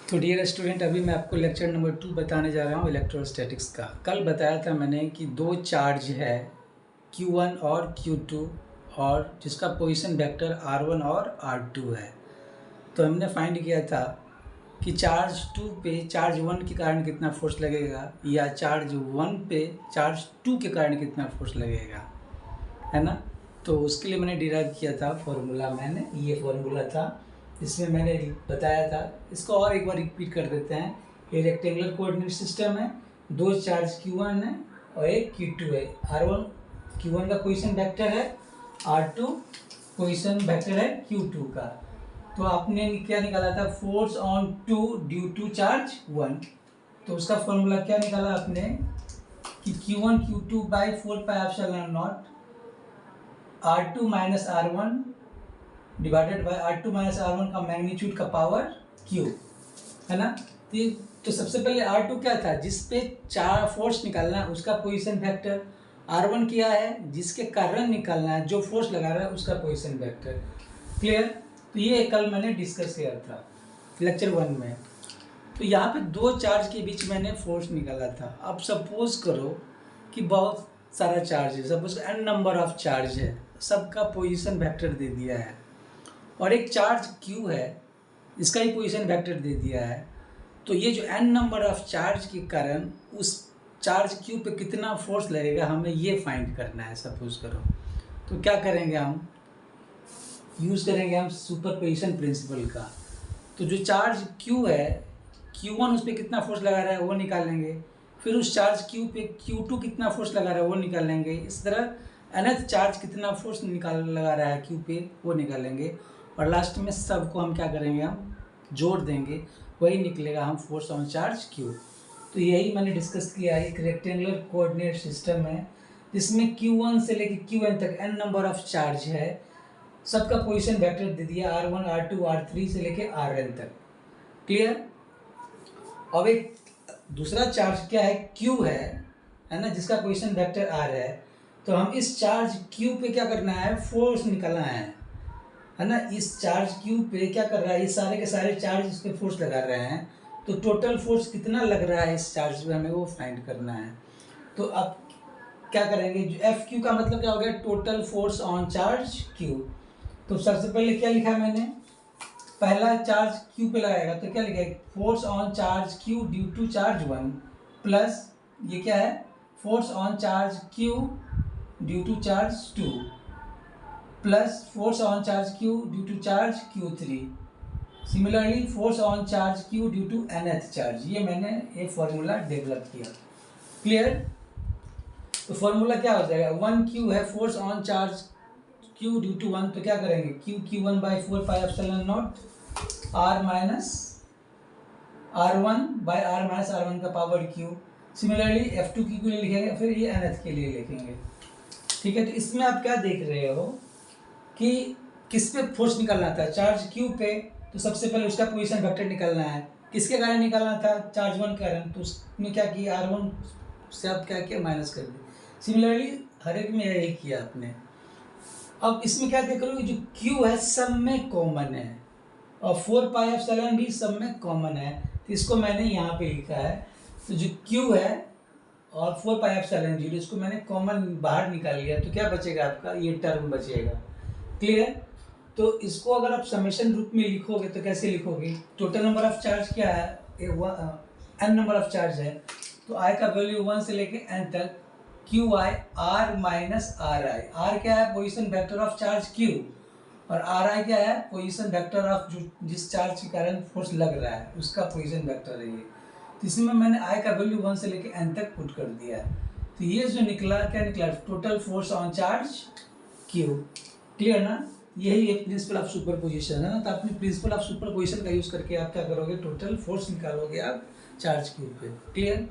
तो dear student, अभी मैं आपको लेक्चर नंबर 2 बताने जा रहा हूँ इलेक्ट्रोस्टैटिक्स का। कल बताया था मैंने कि दो चार्ज है Q1 और Q2 और जिसका पोजीशन वेक्टर R1 और R2 है। तो हमने फाइंड किया था कि चार्ज 2 पे चार्ज 1 के कारण कितना फोर्स लगेगा या चार्ज 1 पे चार्ज 2 के कारण कितना फोर्स लगेगा, है ना। तो उसके लिए मैंने डिराइव किया था फॉर्मूला, मैंने ये फॉर्मूला था इसमें मैंने बताया था। इसको और एक बार रिपीट कर देते हैं। ये रेक्टेंगुलर कोऑर्डिनेट सिस्टम है, दो चार्ज Q1 है और एक Q2 है। R1 Q1 का पोजीशन वेक्टर है, R2 पोजीशन वेक्टर है Q2 का। तो आपने क्या निकाला था, force on 2 due to charge 1। तो उसका फॉर्मूला क्या निकाला आपने कि Q1 Q2 by 4πε0 R2 minus R1 divided by R2 minus R1 का मैग्नीट्यूड का पावर Q, है ना। तो सबसे पहले R2 क्या था, जिस पे चार फोर्स निकालना है उसका पोजीशन वेक्टर। R1 क्या है, जिसके कारण निकालना है, जो फोर्स लगा रहा है उसका पोजीशन वेक्टर। क्लियर। तो ये कल मैंने डिस्कस किया था लेक्चर 1 में। तो यहाँ पे दो चार्ज के बीच मैंने फोर्स निकाला था। अब सपोज करो कि बहुत सारा चार्ज है, suppose n number of charge है, सबका पोजीशन वेक्टर दे दिया है और एक चार्ज Q है, इसका ही पोजीशन वेक्टर दे दिया है। तो ये जो n नंबर ऑफ चार्ज के कारण उस चार्ज Q पे कितना फोर्स लगेगा, हमें ये फाइंड करना है। सपोज करो तो क्या करेंगे, हम यूज़ करेंगे हम सुपरपोजिशन प्रिंसिपल का। तो जो चार्ज Q है, Q1 उस पर कितना फोर्स लगा रहा है वो निकालेंगे, फिर उस चार्ज Q पे Q2 कितना फोर्स लगा रहा है वो निकालेंगे। इस तरह nth चार्ज कितना फोर्स लगा रहा है Q पे वो निकालेंगे और लास्ट में सबको हम क्या करेंगे, हम जोड़ देंगे, वही निकलेगा हम फोर्स ऑन चार्ज Q। तो यही मैंने डिस्कस किया है। एक रेक्टेंगुलर कोऑर्डिनेट सिस्टम है जिसमें Q1 से लेकर Qn तक n नंबर ऑफ चार्ज है, सबका पोजीशन वेक्टर दे दिया R1 R2 R3 से लेके Rn तक। क्लियर। अब एक दूसरा चार्ज क्या है, Q है ना, जिसका पोजीशन वेक्टर R है। तो हम इस चार्ज Q पे क्या करना है, फोर्स निकालना है ना। इस चार्ज Q पे क्या कर रहा है, ये सारे के सारे चार्ज इस पे फोर्स लगा रहे हैं। तो टोटल फोर्स कितना लग रहा है इस चार्ज पे, हमें वो फाइंड करना है। तो अब क्या करेंगे, जो FQ का मतलब क्या हो गया, total force on charge Q। तो सबसे पहले क्या लिखा है मैंने, पहला चार्ज Q पे लगाएगा तो क्या लिखेगा, force on charge Q due to charge 1 plus ये क्या है, force on charge Q due to charge 2 plus force on charge Q due to charge Q3। Similarly force on charge Q due to nth charge. ये मैंने एक formula develop किया। Clear. तो formula क्या हो जाएगा, 1Q है force on charge Q due to 1, तो क्या करेंगे, Q1 by 4πε0 R minus R1 by R minus R1 का पावर Q। सिमिलरली F2 के लिए लिखेंगे, फिर ये nth के लिए लिखेंगे। ठीक है। तो इसमें आप क्या देख रहे हो कि किस पे फोर्स निकालना था, चार्ज Q पे। तो सबसे पहले उसका पोजीशन वेक्टर निकालना है, किसके कारण निकालना था, चार्ज 1 के कारण। तो उसमें क्या किया, R1 से आप क्या किया, माइनस कर दिया। सिमिलरली हर एक में यही किया आपने। अब इसमें क्या देख रहे हो, जो Q है सब में कॉमन है और 4πε भी सब में कॉमन है। तो इसको मैंने यहाँ पे लिखा है। तो जो Q है और 4πε0, इसको मैंने कॉमन बाहर निकाल लिया। तो क्या बचेगा आपका, ये टर्म बचेगा। क्लियर। तो इसको अगर आप समेशन रूप में लिखोगे तो कैसे लिखोगे, टोटल नंबर ऑफ चार्ज क्या है, n नंबर ऑफ चार्ज है। तो I का वैल्यू 1 से लेके n तक QI R minus RI। R क्या है, position vector of charge Q, और RI क्या है, पोजीशन वेक्टर ऑफ जिस चार्ज के कारण फोर्स लग रहा है उसका पोजीशन वेक्टर है ये। तो इसमें मैंने I का वैल्यू 1 से लेके n तक पुट कर दिया है। तो ये जो निकला, क्या निकला, total force on charge Q। Clear ना। यही एक प्रिंसिपल ऑफ सुपरपोजिशन है ना। तो अपने प्रिंसिपल ऑफ सुपरपोजिशन का यूज़ करके आप क्या करोगे, टोटल फोर्स निकालोगे आप चार्ज Q पे। क्लियर।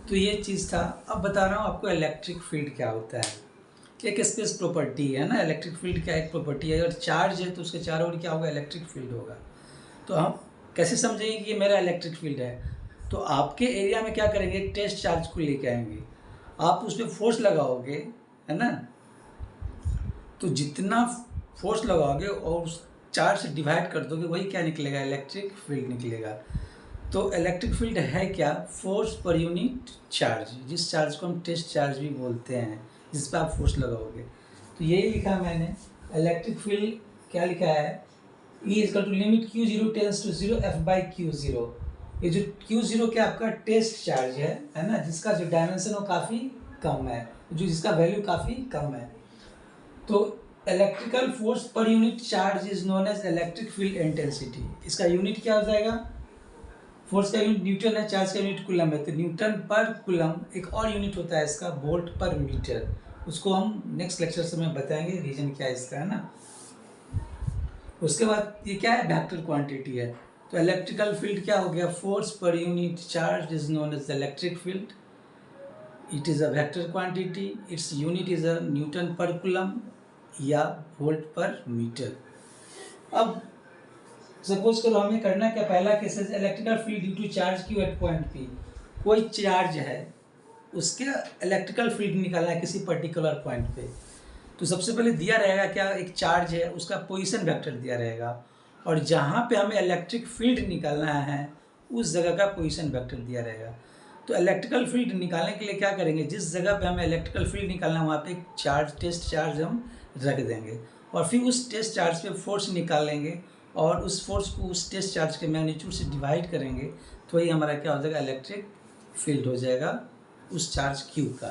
तो ये चीज़ था। अब बता रहा हूँ आपको इलेक्ट्रिक फील्ड क्या होता है। एक स्पेस प्रॉपर्टी है ना, इलेक्ट्रिक फील्ड क्या एक प्रॉपर्टी है। अगर चार्ज है तो उसके चारों ओर क्या होगा, इलेक्ट्रिक फील्ड होगा। तो हम कैसे समझेंगे कि ये मेरा इलेक्ट्रिक फील्ड है। तो आपके एरिया में क्या करेंगे, एक टेस्ट चार्ज को लेके आएंगे, आप उस पर फोर्स लगाओगे, है ना। तो जितना फोर्स लगाओगे और उस चार्ज से डिवाइड कर दोगे, वही क्या निकलेगा, इलेक्ट्रिक फील्ड निकलेगा। तो इलेक्ट्रिक फील्ड है क्या? फोर्स पर यूनिट चार्ज, जिस चार्ज को हम टेस्ट चार्ज भी बोलते हैं, जिस पर आप फोर्स लगाओगे। तो यही लिखा मैंने, इलेक्ट्रिक फील्ड क्या लिखा है, E equal to limit Q0 tends to 0 F/Q0। ये जो Q0 क्या आपका टेस्ट चार्ज है ना, जिसका जो डायमेंशन वो काफ़ी कम है, जो जिसका वैल्यू काफ़ी कम है। तो electrical force per unit charge is known as electric field intensity. इसका यूनिट क्या हो जाएगा? फोर्स का यूनिट न्यूटन है, चार्ज का यूनिट कूलम है, तो न्यूटन पर कूलम। एक और यूनिट होता है इसका, वोल्ट पर मीटर, उसको हम नेक्स्ट लेक्चर से में बताएंगे रीजन क्या है इसका, है ना। उसके बाद ये क्या है? वेक्टर क्वांटिटी है। तो इलेक्ट्रिकल फील्ड क्या हो गया? Force per unit charge is known as electric field. It is a vector quantity, its unit is a newton per coulomb या वोल्ट पर मीटर। अब सपोज करो हमें करना क्या, पहला केस है electrical field due to charge Q at point P. कोई charge है, उसके इलेक्ट्रिकल फील्ड निकालना है किसी पर्टिकुलर पॉइंट पे। तो सबसे पहले दिया रहेगा क्या, एक चार्ज है, उसका पोजीशन वेक्टर दिया रहेगा, और जहाँ पे हमें इलेक्ट्रिक फील्ड निकालना है उस जगह का पोजीशन वेक्टर दिया रहेगा। तो इलेक्ट्रिकल फील्ड निकालने के लिए क्या करेंगे, जिस जगह पे हमें इलेक्ट्रिकल फील्ड निकालना है वहाँ पे एक चार्ज, टेस्ट चार्ज हम रख देंगे, और फिर उस टेस्ट चार्ज पे फोर्स निकालेंगे, और उस फोर्स को उस टेस्ट चार्ज के मैग्नीट्यूड से डिवाइड करेंगे, तो वही हमारा क्या हो जाएगा, इलेक्ट्रिक फील्ड हो जाएगा उस चार्ज क्यू का।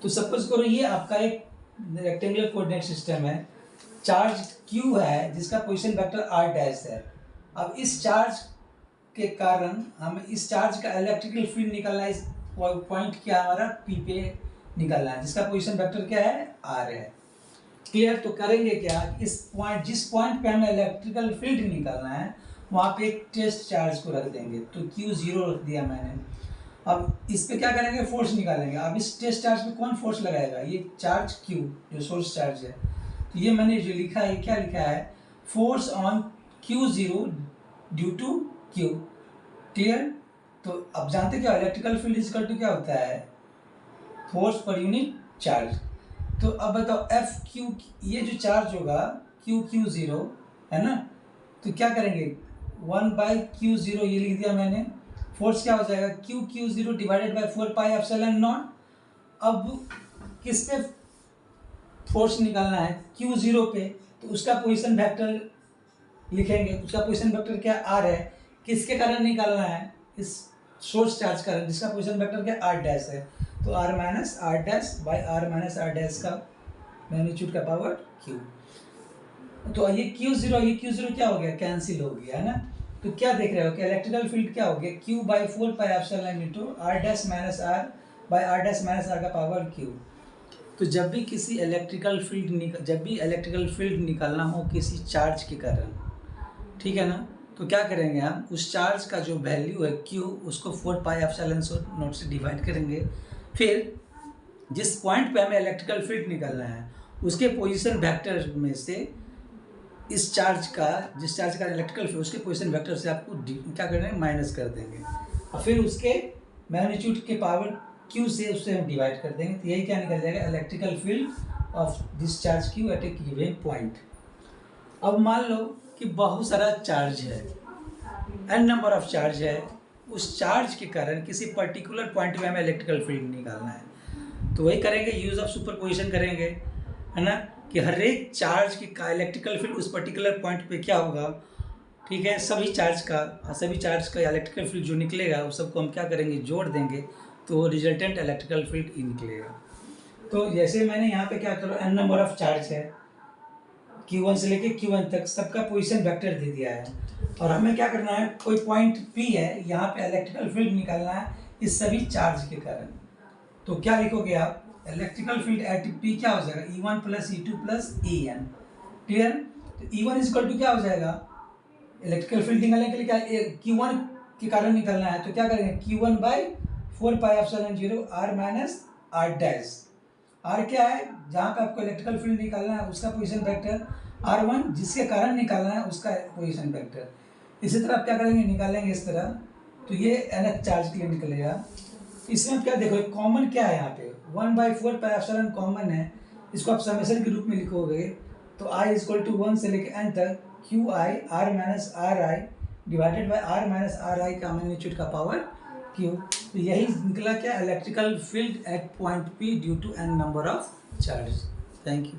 तो सपोज करो ये आपका एक रेक्टेंगुलर कोऑर्डिनेट सिस्टम है, चार्ज क्यू है जिसका पोजीशन वेक्टर आर डैश है। अब इस चार्ज के कारण हमें इस चार्ज का इलेक्ट्रिकल फील्ड निकालना है, इस पॉइंट क्या हमारा पी पे निकालना है, जिसका पोजीशन वेक्टर क्या है, आर है। क्लियर? तो करेंगे क्या, इस पॉइंट, जिस पॉइंट पे हमें इलेक्ट्रिकल फील्ड निकालना है वहाँ पे एक टेस्ट चार्ज को रख देंगे, तो Q0 रख दिया मैंने। अब इस पे क्या करेंगे, फोर्स निकालेंगे। अब इस टेस्ट चार्ज पे कौन फोर्स लगाएगा, ये चार्ज Q जो सोर्स चार्ज है। तो ये मैंने जो लिखा है, क्या लिखा है, force on Q0 due to Q। Clear? तो अब जानते क्या, इलेक्ट्रिकल फील्ड इक्वल टू क्या होता है, फोर्स पर यूनिट चार्ज। तो अब बताओ एफ क्यू, ये जो चार्ज होगा Q0 है ना, तो क्या करेंगे, 1/Q0 ये लिख दिया मैंने। फोर्स क्या हो जाएगा, Q0 डिवाइडेड बाई 4πε0। अब किस पे फोर्स निकालना है, Q0 पे, तो उसका पोजीशन वेक्टर लिखेंगे। उसका पोजीशन वेक्टर क्या, आर है। किसके कारण निकालना है, इस सोर्स चार्ज कारण, जिसका पोजीशन वेक्टर क्या, आर डैश है। तो R minus R dash by R minus R dash का मैग्नीट्यूड का पावर क्यू। तो ये Q0 क्या हो गया, कैंसिल हो गया, है ना। तो क्या देख रहे हो कि इलेक्ट्रिकल फील्ड क्या हो गया, Q/4πε into R dash minus R by R dash minus R का पावर क्यू। तो जब भी इलेक्ट्रिकल फील्ड निकालना हो किसी चार्ज के कारण, ठीक है ना, तो क्या करेंगे हम, उस चार्ज का जो वैल्यू है Q, उसको 4πε0 से डिवाइड करेंगे। फिर जिस पॉइंट पे हमें इलेक्ट्रिकल फील्ड निकालना है उसके पोजीशन वेक्टर में से इस चार्ज का, जिस चार्ज का इलेक्ट्रिकल फील्ड, उसके पोजीशन वेक्टर से आपको क्या करेंगे, माइनस कर देंगे, और फिर उसके मैग्नीट्यूड के पावर Q से उससे हम डिवाइड कर देंगे। तो यही क्या निकल जाएगा, electrical field of this charge Q at a given point. अब मान लो कि बहुत सारा चार्ज है, n नंबर ऑफ चार्ज है, उस चार्ज के कारण किसी पर्टिकुलर पॉइंट में हमें इलेक्ट्रिकल फील्ड निकालना है। तो वही करेंगे, यूज ऑफ सुपरपोजिशन करेंगे, है ना, कि हर एक चार्ज की का इलेक्ट्रिकल फील्ड उस पर्टिकुलर पॉइंट पे क्या होगा, ठीक है, सभी चार्ज का इलेक्ट्रिकल फील्ड जो निकलेगा वो सबको हम क्या करेंगे, जोड़ देंगे, तो रिजल्टेंट इलेक्ट्रिकल फील्ड ही निकलेगा। तो जैसे मैंने यहाँ पे क्या करो, n नंबर ऑफ चार्ज है, Q1 से लेके Q1 तक सबका पोजीशन वेक्टर दे दिया है, और हमें क्या करना है, कोई पॉइंट P है, यहाँ पे इलेक्ट्रिकल फील्ड निकालना है इस सभी चार्ज के कारण। तो क्या लिखोगे आप, इलेक्ट्रिकल फील्ड एट P क्या हो जाएगा, E1 + E2 + EN। क्लियर? तो E1 इक्वल टू क्या हो जाएगा, इलेक्ट्रिकल फील्ड निकालने के लिए क्या, Q1 के कारण निकालना है, तो क्या करेंगे, Q1/4πε0 r minus R dash. R क्या है, जहाँ पे आपको इलेक्ट्रिकल फील्ड निकालना है उसका पोजीशन वेक्टर, R1 जिसके कारण निकालना है उसका पोजीशन वेक्टर। इसी तरह आप क्या करेंगे, निकालेंगे इस तरह, तो ये nth चार्ज के लिए निकलेगा। इसमें क्या देखो, कॉमन क्या है, यहाँ पे 1/4πε कॉमन है, इसको आप समेशन के रूप में लिखोगे, तो I = 1 से लेकर n तक QI r - ri divided by R minus R I का मैग्नीट्यूड का पावर क्यू। तो यही निकला क्या, electrical field at point P due to N number of charge. Thank you.